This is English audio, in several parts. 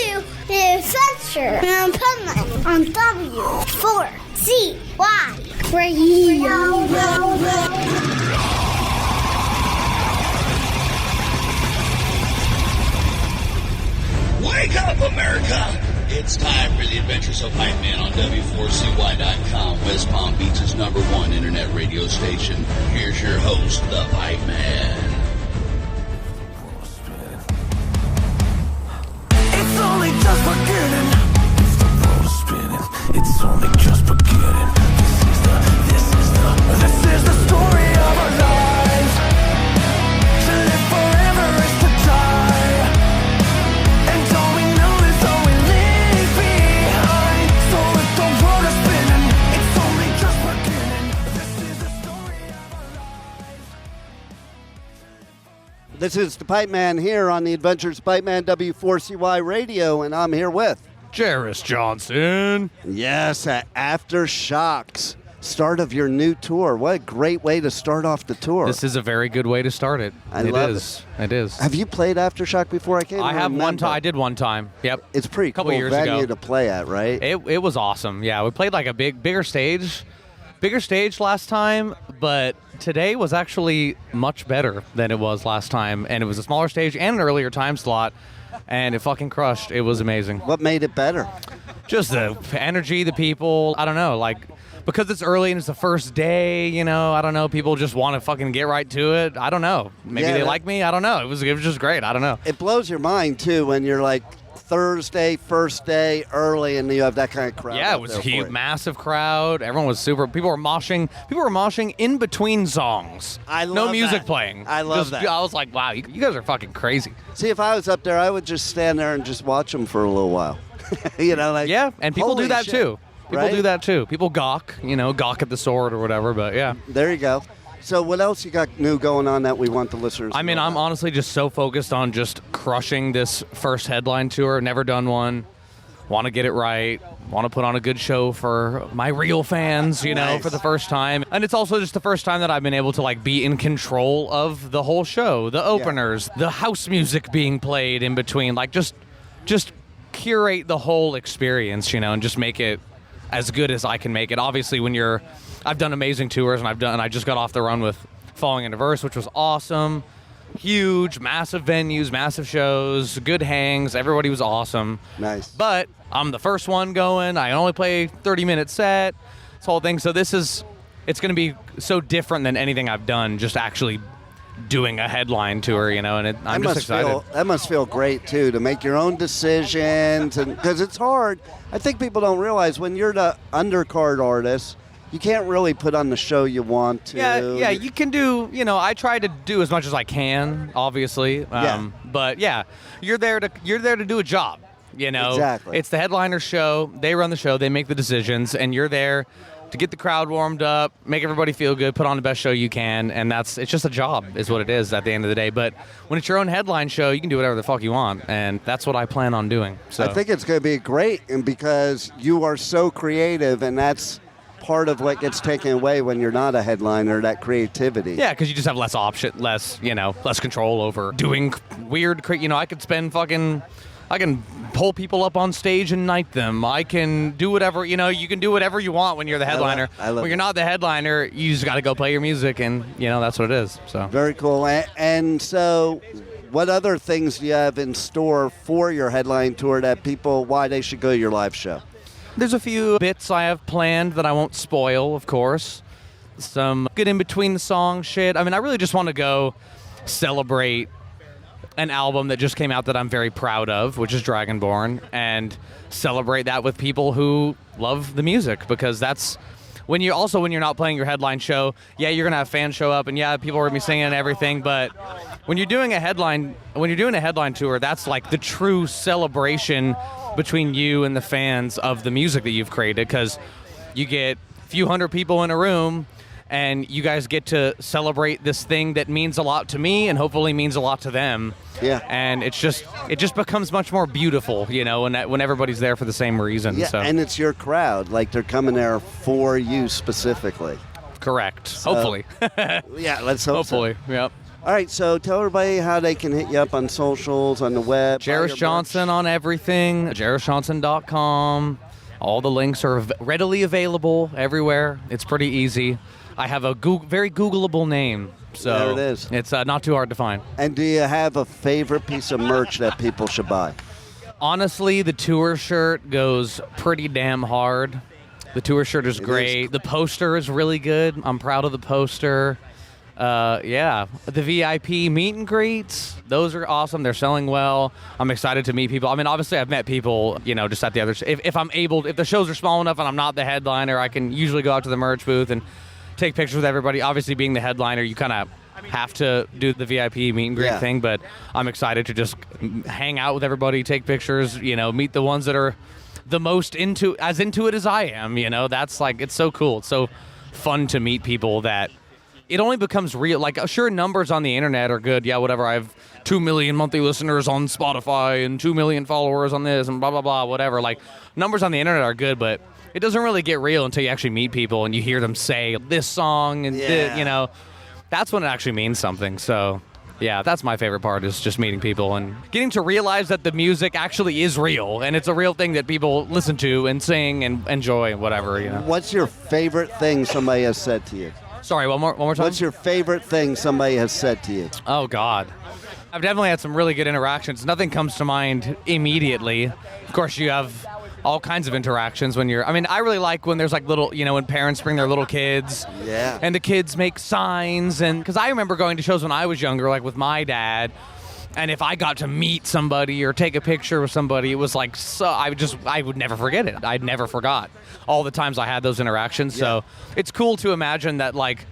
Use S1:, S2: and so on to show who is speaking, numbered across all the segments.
S1: to the Adventure of Pipeman on W4CY Radio.
S2: Wake up, America! It's time for the Adventures of Pipeman on W4CY.com, West Palm Beach's #1 internet radio station. Here's your host, the Pipeman.
S3: It's only just beginning. It's the world spinning. It's only just beginning. This is the story of our lives. To live forever is to die. And all we know is all we leave behind. So let the world is spinning. It's only just beginning. This is the story of our lives.
S4: This is the Pipeman here on the Adventures of Pipeman W4CY Radio, and I'm here with
S5: Jeris Johnson.
S4: Yes, at Aftershocks, start of your new tour. What a great way to start off the tour.
S5: This is a very good way to start it.
S4: I love it.
S5: It is.
S4: Have you played Aftershock before? I can't
S5: I have
S4: remember.
S5: one time. I did one time. Yep.
S4: It's pretty
S5: Couple
S4: cool
S5: years
S4: venue
S5: ago.
S4: to play at, right?
S5: It was awesome. Yeah, we played like a bigger stage last time, but today was actually much better than it was last time, and it was a smaller stage and an earlier time slot, and it fucking crushed. It was amazing.
S4: What made it better?
S5: Just the energy, the people. I don't know, like, because it's early and it's the first day, you know, I don't know, people just want to fucking get right to it. I don't know. Maybe they like me. I don't know. It was just great. I don't know.
S4: It blows your mind, too, when you're like Thursday, first day, early, and you have that kind of crowd.
S5: Yeah, it was a huge, massive crowd. Everyone was super. People were moshing in between songs.
S4: I love
S5: no music
S4: that.
S5: playing.
S4: I love that.
S5: I was like, wow, you guys are fucking crazy.
S4: See, if I was up there, I would just stand there and just watch them for a little while. You know, like,
S5: Yeah, and people do that
S4: shit.
S5: too. People
S4: Right?
S5: do that too. People gawk at the sword or whatever, but yeah.
S4: There you go. So what else you got new going on that we want the listeners to
S5: I mean,
S4: know
S5: I'm
S4: about?
S5: honestly just so focused on just crushing this first headline tour. Never done one. Want to get it right. Want to put on a good show for my real fans,
S4: Nice.
S5: for the first time. And it's also just the first time that I've been able to like be in control of the whole show, the openers, the house music being played in between, like just curate the whole experience, and just make it as good as I can make it. Obviously, I've done amazing tours, and I just got off the run with Falling into Verse, which was awesome. Huge, massive venues, massive shows, good hangs. Everybody was awesome.
S4: Nice.
S5: But I'm the first one going. I only play 30-minute set, this whole thing. So it's going to be so different than anything I've done, just actually doing a headline tour, and I'm just excited.
S4: That must feel great, too, to make your own decisions, and because it's hard. I think people don't realize when you're the undercard artist, you can't really put on the show you want to.
S5: Yeah, you can do, I try to do as much as I can, obviously. But yeah, you're there to do a job,
S4: Exactly.
S5: It's the headliner's show. They run the show. They make the decisions, and you're there to get the crowd warmed up, make everybody feel good, put on the best show you can, and it's just a job is what it is at the end of the day. But when it's your own headline show, you can do whatever the fuck you want, and that's what I plan on doing. So
S4: I think it's going to be great, and because you are so creative, and that's part of what gets taken away when you're not a headliner, that creativity.
S5: Yeah, because you just have less option, less control over doing weird, I can pull people up on stage and knight them. I can do whatever, you can do whatever you want when you're the headliner.
S4: I love
S5: when you're
S4: it.
S5: not the headliner, you just got to go play your music, and, that's what it is. So
S4: Very cool. And so what other things do you have in store for your headline tour that why they should go to your live show?
S5: There's a few bits I have planned that I won't spoil, of course. Some good in-between-the-song shit. I mean, I really just want to go celebrate an album that just came out that I'm very proud of, which is Dragonborn, and celebrate that with people who love the music, because that's when you're not playing your headline show. Yeah, you're gonna have fans show up, and yeah, people are gonna be singing and everything, but when you're doing a headline tour, that's like the true celebration between you and the fans of the music that you've created, because you get a few hundred people in a room and you guys get to celebrate this thing that means a lot to me and hopefully means a lot to them.
S4: Yeah.
S5: And it just becomes much more beautiful, when everybody's there for the same reason.
S4: Yeah,
S5: so.
S4: and it's your crowd. Like, they're coming there for you specifically.
S5: Correct.
S4: So,
S5: Hopefully.
S4: Yeah, let's hope
S5: Hopefully,
S4: so.
S5: yep.
S4: All right, so tell everybody how they can hit you up on socials, on the web.
S5: Jeris Johnson on everything, JerisJohnson.com. All the links are readily available everywhere. It's pretty easy. I have a very Googleable name, so
S4: there it is.
S5: It's not too hard to find.
S4: And do you have a favorite piece of merch that people should buy?
S5: Honestly, the tour shirt goes pretty damn hard. The tour shirt is great. The poster is really good. I'm proud of the poster. Yeah, the VIP meet and greets, those are awesome. They're selling well. I'm excited to meet people. I mean, obviously, I've met people, just at the other. If I'm able, if the shows are small enough and I'm not the headliner, I can usually go out to the merch booth and take pictures with everybody. Obviously, being the headliner, you kind of have to do the VIP meet and greet thing. But I'm excited to just hang out with everybody, take pictures. Meet the ones that are the most into it as I am. That's like, it's so cool. It's so fun to meet people that. It only becomes real. Like, sure, numbers on the internet are good. Yeah, whatever. I have 2 million monthly listeners on Spotify and 2 million followers on this and blah, blah, blah, whatever. Like, numbers on the internet are good, but it doesn't really get real until you actually meet people and you hear them say this song and, that's when it actually means something. So, yeah, that's my favorite part is just meeting people and getting to realize that the music actually is real and it's a real thing that people listen to and sing and enjoy and whatever,
S4: What's your favorite thing somebody has said to you?
S5: Sorry, one more time.
S4: What's your favorite thing somebody has said to you?
S5: Oh, God. I've definitely had some really good interactions. Nothing comes to mind immediately. Of course, you have all kinds of interactions when you're... I mean, I really like when there's like little, when parents bring their little kids.
S4: Yeah.
S5: And the kids make signs. And because I remember going to shows when I was younger, like with my dad. And if I got to meet somebody or take a picture with somebody, it was like, so I would never forget it. I'd never forgot all the times I had those interactions. Yeah. So it's cool to imagine that like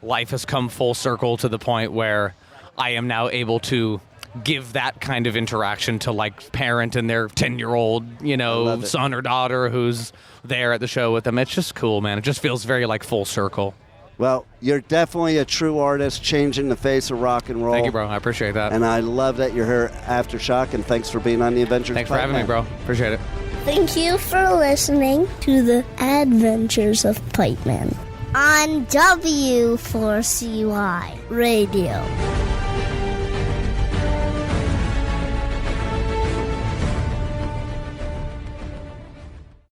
S5: life has come full circle to the point where I am now able to give that kind of interaction to like parent and their 10-year-old, son or daughter who's there at the show with them. It's just cool, man. It just feels very like full circle.
S4: Well, you're definitely a true artist, changing the face of rock and roll.
S5: Thank you, bro. I appreciate that.
S4: And I love that you're here at Aftershock, and thanks for being on the Adventures of Pipeman.
S5: Thanks for having me, bro. Appreciate it.
S1: Thank you for listening to the Adventures of Pipeman on W4CY Radio.